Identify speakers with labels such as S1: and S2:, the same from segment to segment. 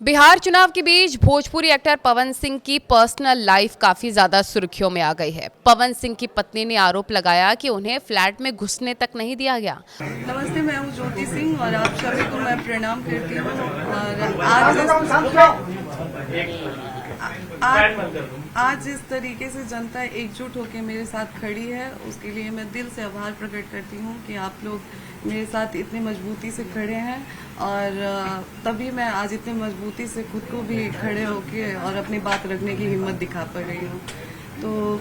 S1: बिहार चुनाव के बीच भोजपुरी एक्टर पवन सिंह की पर्सनल लाइफ काफी ज्यादा सुर्खियों में आ गई है। पवन सिंह की पत्नी ने आरोप लगाया कि उन्हें फ्लैट में घुसने तक नहीं दिया गया।
S2: नमस्ते, मैं हूँ ज्योति सिंह और आप सभी को मैं प्रणाम करती हूँ। और आज जिस तरीके से जनता एकजुट होकर मेरे साथ खड़ी है, उसके लिए मैं दिल से आभार प्रकट करती हूँ कि आप लोग मेरे साथ इतनी मजबूती से खड़े हैं। और तभी मैं आज इतनी मजबूती से खुद को भी खड़े होके और अपनी बात रखने की हिम्मत दिखा पा रही हूँ। तो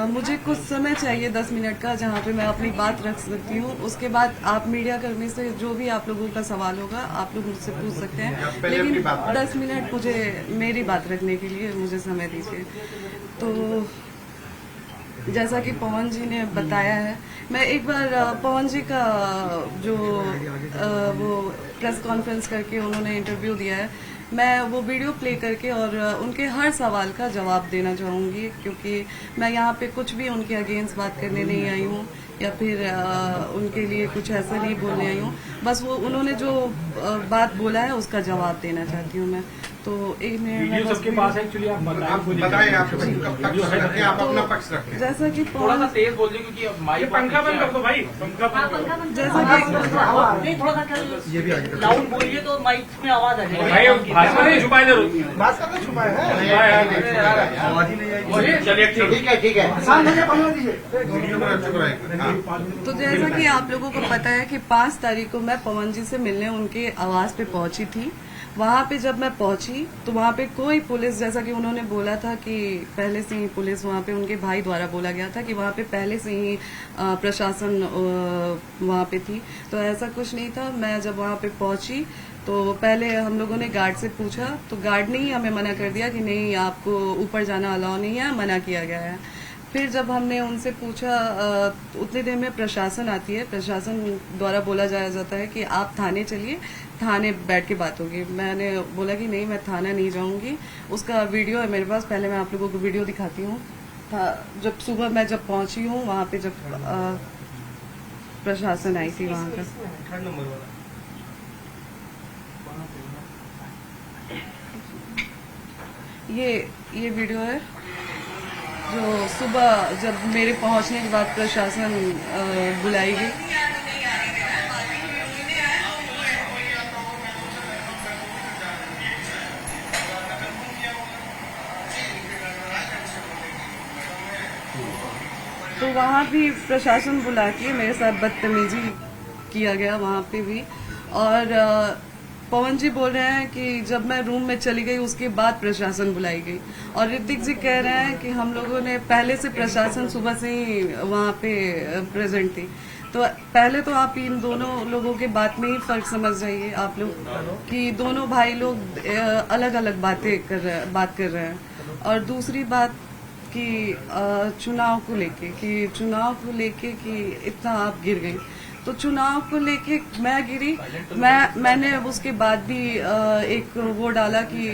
S2: मुझे कुछ समय चाहिए 10 मिनट का, जहाँ पे मैं अपनी बात रख सकती हूँ। उसके बाद आप मीडिया कर्मी से जो भी आप लोगों का सवाल होगा आप लोग मुझसे पूछ सकते हैं, लेकिन 10 मिनट मुझे मेरी बात रखने के लिए मुझे समय दीजिए। तो जैसा कि पवन जी ने बताया है, मैं एक बार पवन जी का जो वो प्रेस कॉन्फ्रेंस करके उन्होंने इंटरव्यू दिया है, मैं वो वीडियो प्ले करके और उनके हर सवाल का जवाब देना चाहूँगी, क्योंकि मैं यहाँ पे कुछ भी उनके अगेंस्ट बात करने नहीं आई हूँ या फिर उनके लिए कुछ ऐसा नहीं बोलने आई हूँ। बस वो उन्होंने जो बात बोला है उसका जवाब देना चाहती हूँ मैं। तो एक मिनट
S3: सबके पास है, एक्चुअली आप बताएं, आप अपना पक्ष रखें।
S2: जैसा कि
S3: थोड़ा सा तेज बोल दें, क्योंकि माइक पंखा बंद कर दो भाई, पंखा बंद।
S2: जैसा कि
S4: थोड़ा सा लाउड बोलिए तो माइक में आवाज आ जाएगी।
S3: भाई भाषा नहीं छुपाए जरूर,
S5: बात करना छुपाए है, आवाज ही नहीं आएगी।
S3: चलिए ठीक है, ठीक है।
S2: तो जैसा कि आप लोगों को पता है कि 5 तारीख को मैं पवन जी से मिलने उनके आवास पे पहुंची थी। वहां पे जब मैं पहुंची तो वहां पे कोई पुलिस, जैसा कि उन्होंने बोला था कि पहले से ही पुलिस वहां पे उनके भाई द्वारा बोला गया था कि वहां पे पहले से ही प्रशासन वहां पे थी, तो ऐसा कुछ नहीं था। मैं जब वहां पे पहुंची तो पहले हम लोगों ने गार्ड से पूछा, तो गार्ड ने ही हमें मना कर दिया कि नहीं, आपको ऊपर जाना अलाउ नहीं है, मना किया गया है। फिर जब हमने उनसे पूछा, उतनी देर में प्रशासन आती है, प्रशासन द्वारा बोला जाता है कि आप थाने चलिए, थाने बैठ के बात होगी। मैंने बोला कि नहीं, मैं थाना नहीं जाऊंगी। उसका वीडियो है मेरे पास, पहले मैं आप लोगों को वीडियो दिखाती हूँ। जब सुबह मैं जब पहुंची हूँ वहां पे, जब प्रशासन आई थी वहां का, ये वीडियो है जो सुबह जब मेरे पहुंचने के बाद प्रशासन बुलाई गई। तो वहाँ भी प्रशासन बुला के मेरे साथ बदतमीजी किया गया वहाँ पे भी। और पवन जी बोल रहे हैं कि जब मैं रूम में चली गई उसके बाद प्रशासन बुलाई गई, और ऋतिक जी कह रहे हैं कि हम लोगों ने पहले से प्रशासन सुबह से ही वहाँ पे प्रेजेंट थी। तो पहले तो आप इन दोनों लोगों के बात में ही फर्क समझ जाइए आप लोग कि दोनों भाई लोग अलग अलग बात कर रहे हैं। और दूसरी बात कि चुनाव को लेके कि इतना आप गिर गई, तो चुनाव को लेके मैं गिरी। मैंने उसके बाद भी एक वो डाला कि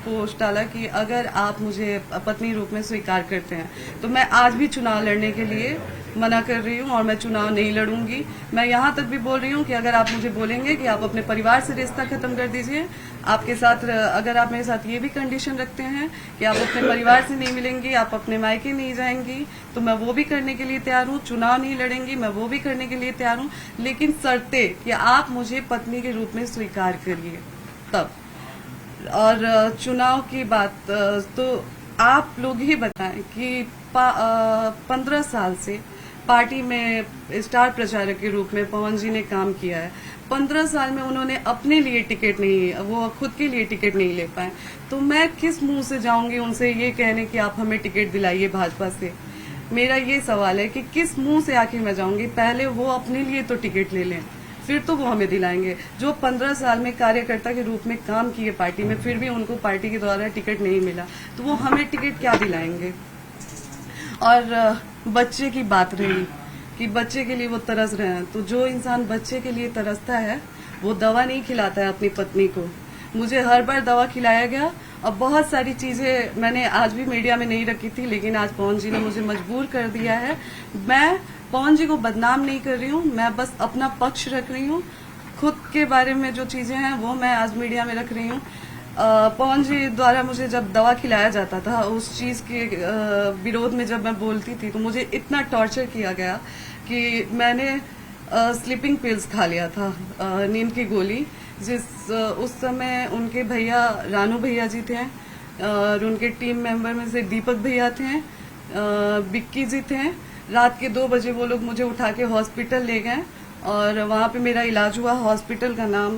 S2: पोस्ट डाला कि अगर आप मुझे पत्नी रूप में स्वीकार करते हैं तो मैं आज भी चुनाव लड़ने के लिए मना कर रही हूँ और मैं चुनाव नहीं लड़ूंगी। मैं यहाँ तक भी बोल रही हूँ कि अगर आप मुझे बोलेंगे कि आप अपने परिवार से रिश्ता खत्म कर दीजिए, आपके साथ अगर आप मेरे साथ ये भी कंडीशन रखते हैं कि आप अपने परिवार से नहीं मिलेंगी, आप अपने मायके नहीं जाएंगी, तो मैं वो भी करने के लिए तैयार हूँ। चुनाव नहीं लड़ेंगी, मैं वो भी करने के लिए तैयार हूँ, लेकिन शर्ते कि आप मुझे पत्नी के रूप में स्वीकार करिए तब। और चुनाव की बात, तो आप लोग ही बताएं कि 15 साल से पार्टी में स्टार प्रचारक के रूप में पवन जी ने काम किया है। 15 साल में उन्होंने अपने लिए टिकट नहीं, वो खुद के लिए टिकट नहीं ले पाए, तो मैं किस मुंह से जाऊंगी उनसे ये कहने कि आप हमें टिकट दिलाइए भाजपा से। मेरा ये सवाल है कि किस मुंह से आखिर मैं जाऊंगी। पहले वो अपने लिए तो टिकट ले लें, फिर तो वो हमें दिलाएंगे। जो 15 साल में कार्यकर्ता के रूप में काम किए पार्टी में, फिर भी उनको पार्टी के द्वारा टिकट नहीं मिला, तो वो हमें टिकट क्या दिलाएंगे। और बच्चे की बात रही कि बच्चे के लिए वो तरस रहे हैं, तो जो इंसान बच्चे के लिए तरसता है वो दवा नहीं खिलाता है अपनी पत्नी को। मुझे हर बार दवा खिलाया गया और बहुत सारी चीजें मैंने आज भी मीडिया में नहीं रखी थी, लेकिन आज पवन जी ने मुझे मजबूर कर दिया है। मैं पवन जी को बदनाम नहीं कर रही हूँ, मैं बस अपना पक्ष रख रही हूँ। खुद के बारे में जो चीजें हैं वो मैं आज मीडिया में रख रही हूँ। पवन जी द्वारा मुझे जब दवा खिलाया जाता था, उस चीज के विरोध में जब मैं बोलती थी तो मुझे इतना टॉर्चर किया गया कि मैंने स्लीपिंग पिल्स खा लिया था, नींद की गोली, उस समय उनके भैया रानू भैया जी थे और उनके टीम मेंबर में से दीपक भैया थे, बिक्की जी थे। रात के 2 बजे वो लोग मुझे उठा के हॉस्पिटल ले गए और वहाँ पे मेरा इलाज हुआ। हॉस्पिटल का नाम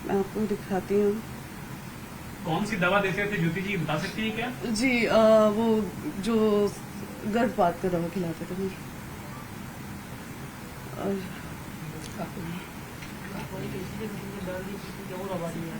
S2: मैं आपको दिखाती हूँ।
S6: कौन सी दवा देते थे ज्योति जी, बता सकती हैं क्या?
S2: जी वो जो गर्भपात का दवा खिलाते थे मुझे।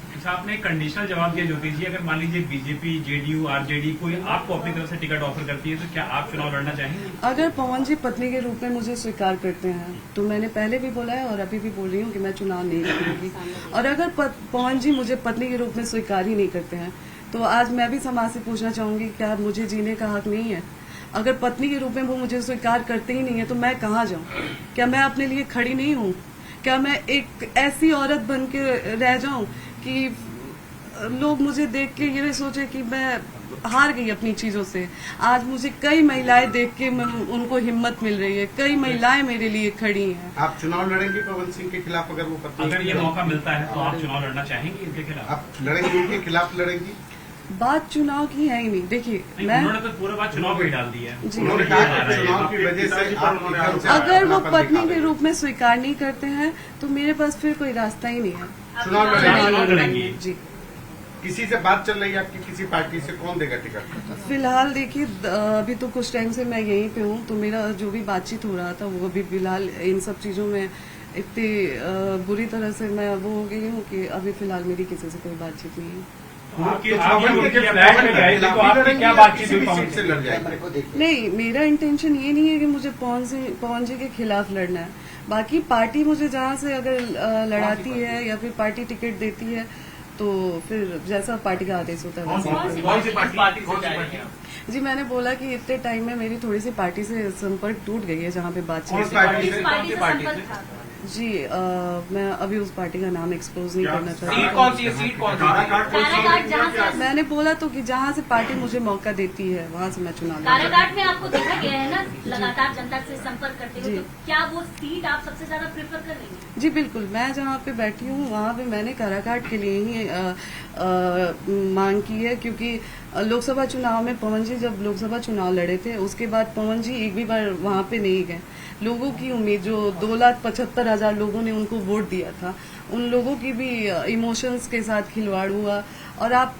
S6: अच्छा, आपने कंडीशनल जवाब दिया ज्योति जी, अगर मान लीजिए बीजेपी, जेडीयू, आरजेडी कोई आपको अपनी तरफ से टिकट ऑफर करती है तो क्या आप चुनाव लड़ना चाहेंगे?
S2: अगर पवन जी पत्नी के रूप में मुझे स्वीकार करते हैं तो मैंने पहले भी बोला है और अभी भी बोल रही हूँ कि मैं चुनाव नहीं लड़ूंगी। और अगर पवन जी मुझे पत्नी के रूप में स्वीकार ही नहीं करते हैं तो आज मैं भी समाज से पूछना चाहूंगी, क्या मुझे जीने का हक नहीं है? अगर पत्नी के रूप में वो मुझे स्वीकार करते ही नहीं है तो मैं कहाँ जाऊँ? क्या मैं अपने लिए खड़ी नहीं हूँ? क्या मैं एक ऐसी औरत बन के रह जाऊं कि लोग मुझे देख के ये सोचे कि मैं हार गई अपनी चीजों से? आज मुझे कई महिलाएं देख के उनको हिम्मत मिल रही है, कई महिलाएं मेरे लिए खड़ी हैं।
S3: आप चुनाव लड़ेंगे पवन सिंह के खिलाफ अगर वो पत्नी?
S6: अगर ये मौका मिलता है तो आप चुनाव लड़ना चाहेंगे इनके खिलाफ?
S3: आप लड़ेंगे, उनके खिलाफ लड़ेंगी?
S2: बात चुनाव की है ही नहीं। देखिए
S6: उन्होंने तो पूरा बात चुनाव पे ही डाल दी है।
S3: उन्होंने कहा कि चुनाव की वजह से
S2: अगर वो पत्नी के रूप में स्वीकार नहीं करते हैं तो मेरे पास फिर कोई रास्ता ही नहीं है।
S3: चुनाव
S6: लड़ेंगे
S2: जी।
S3: किसी से बात चल रही है आपकी, किसी पार्टी से? कौन देगा टिकट?
S2: फिलहाल देखिए अभी तो कुछ टाइम से मैं यहीं पे हूँ, तो मेरा जो भी बातचीत हो रहा था वो अभी फिलहाल इन सब चीजों में इतनी बुरी तरह से मैं वो हो गई हूँ कि अभी फिलहाल मेरी किसी से कोई बातचीत नहीं है।
S6: क्या बातचीत हुई
S3: से लड़ जाएंगे?
S2: नहीं, मेरा इंटेंशन ये नहीं है कि मुझे पवन जी के खिलाफ लड़ना है। बाकी पार्टी मुझे जहाँ से अगर लड़ाती है या फिर पार्टी टिकट देती है तो फिर जैसा पार्टी का आदेश होता है वैसे। जी मैंने बोला कि इतने टाइम में मेरी थोड़ी सी पार्टी से संपर्क टूट गई है जहाँ पे बातचीत। जी मैं अभी उस पार्टी का नाम एक्सपोज नहीं करना चाहती।
S5: सीट कौन सी है? सीट कौन सी?
S2: मैंने बोला तो कि जहाँ से पार्टी मुझे मौका देती है वहाँ से मैं चुनाव लड़ूंगी।
S7: काराकाट में आपको देखा गया है ना लगातार जनता से संपर्क करते हुए, तो क्या वो सीट आप सबसे ज्यादा प्रेफर कर रही हैं?
S2: जी बिल्कुल, मैं जहाँ पे बैठी हूँ वहाँ पे मैंने काराकाट के लिए ही मांग की है, क्योंकि लोकसभा चुनाव में पवन जी जब लोकसभा चुनाव लड़े थे उसके बाद पवन जी एक भी बार वहाँ पे नहीं गए। लोगों की उम्मीद, जो 2,75,000 लोगों ने उनको वोट दिया था, उन लोगों की भी इमोशंस के साथ खिलवाड़ हुआ। और आप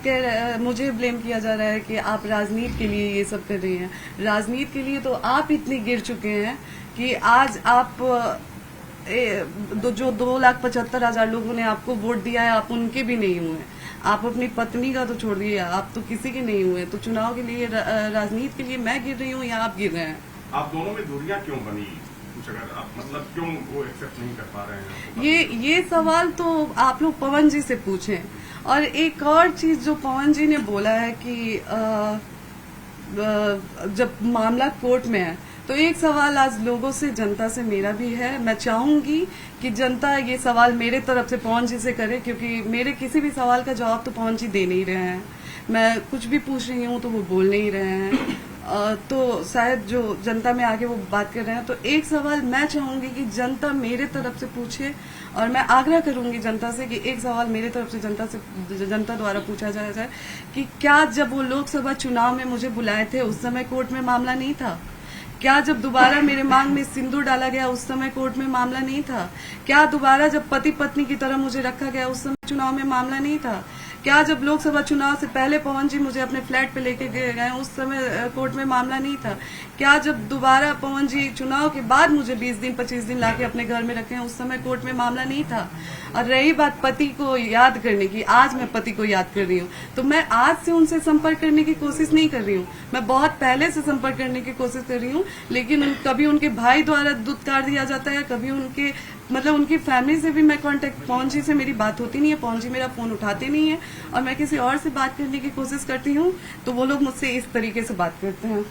S2: मुझे ब्लेम किया जा रहा है कि आप राजनीति के लिए ये सब कर रही हैं। राजनीति के लिए तो आप इतने गिर चुके हैं कि आज आप जो 2,75,000 लोगों ने आपको वोट दिया है आप उनके भी नहीं हुए। आप अपनी पत्नी का तो छोड़ दिए, आप तो किसी के नहीं हुए। तो चुनाव के लिए, राजनीति के लिए मैं गिर रही हूँ या आप गिर रहे हैं?
S8: आप दोनों में दूरियां क्यों बनी? कुछ अगर आप मतलब क्यों वो एक्सेप्ट नहीं कर पा रहे हैं?
S2: ये सवाल तो आप लोग पवन जी से पूछें। और एक और चीज जो पवन जी ने बोला है कि जब मामला कोर्ट में है, तो एक सवाल आज लोगों से, जनता से मेरा भी है। मैं चाहूंगी कि जनता ये सवाल मेरे तरफ से पवन जी से करे, क्योंकि मेरे किसी भी सवाल का जवाब तो पवन जी दे नहीं रहे हैं। मैं कुछ भी पूछ रही हूँ तो वो बोल नहीं रहे हैं। तो शायद जो जनता में आके वो बात कर रहे हैं, तो एक सवाल मैं चाहूंगी कि जनता मेरे तरफ से पूछे। और मैं आग्रह करूंगी जनता से कि एक सवाल मेरे तरफ से जनता द्वारा पूछा जाए कि क्या जब वो लोकसभा चुनाव में मुझे बुलाए थे उस समय कोर्ट में मामला नहीं था? क्या जब दोबारा मेरे मांग में सिंदूर डाला गया उस समय कोर्ट में मामला नहीं था? क्या दोबारा जब पति पत्नी की तरह मुझे रखा गया उस समय चुनाव में मामला नहीं था? क्या जब लोकसभा चुनाव से पहले पवन जी मुझे अपने फ्लैट पे लेके गए उस समय कोर्ट में मामला नहीं था? क्या जब दोबारा पवन जी चुनाव के बाद मुझे 20 दिन 25 दिन लाके अपने घर में रखे हैं उस समय कोर्ट में मामला नहीं था? और रही बात पति को याद करने की, आज मैं पति को याद कर रही हूँ, तो मैं आज से उनसे संपर्क करने की कोशिश नहीं कर रही हूँ। मैं बहुत पहले से संपर्क करने की कोशिश कर रही हूँ, लेकिन कभी उनके भाई द्वारा दुत्कार दिया जाता है, कभी उनके उनकी फैमिली से भी मैं कांटेक्ट, पवन जी से मेरी बात होती नहीं है, पवन जी मेरा फोन उठाते नहीं है। और मैं किसी और से बात करने की कोशिश करती हूँ तो वो लोग मुझसे इस तरीके से बात करते हैं।